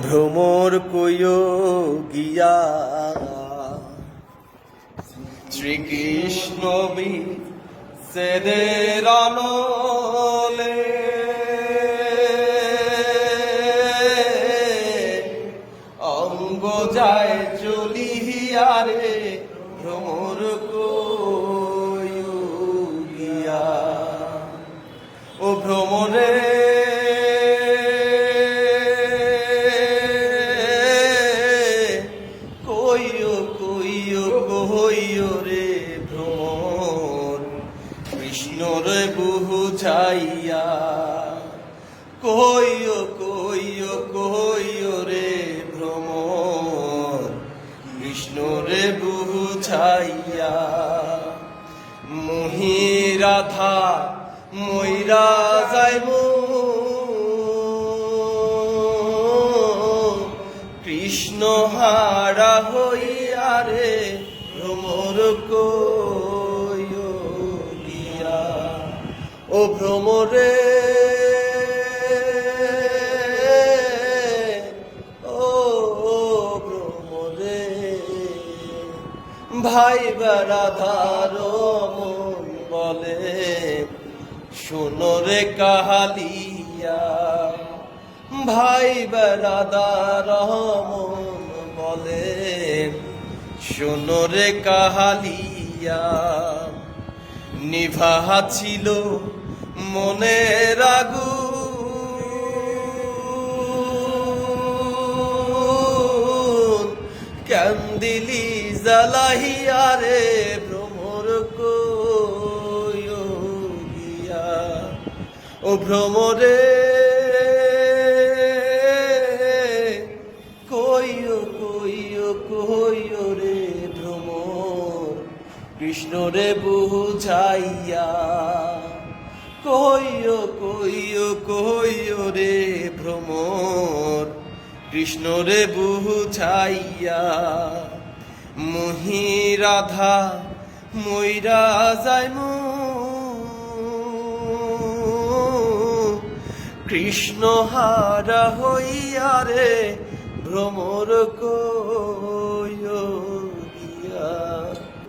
ভ্রমর কইও গিয়া শ্রীকৃষ্ণ সেদের আনলে অঙ্গ যায় চলিয়া রে ভ্রমর কইও গিয়া ও ভ্রমরে কইও রে ভ্রমর কৃষ্ণর বুঝাইয়া কইও রে ভ্রমর কৃষ্ণরে বুঝাইয়া মোহি রাধা মইরা যাইব কৃষ্ণ হারা হইয়া রে ভ্রমর কইও গিয়া ও ভ্রমরে ও ভ্রমরে ভাই রাধার মন বলে শোনো রে কাহালিয়া ভাই রাধার মন বলে শোনো রে কাহালিয়া নিভা ছিল মনের আগুন ক্যান্দিলি জ্বালাইয়া রে ভ্রমর কইও গিয়া ও ভ্রমরে কইও রে ভ্রমর কৃষ্ণরে বুঝাইয়া কইও রে ভ্রমর কৃষ্ণরে বুঝাইয়া মোহি রাধা মইরা যাইমু কৃষ্ণ হারা হইয়া রে ভ্রমর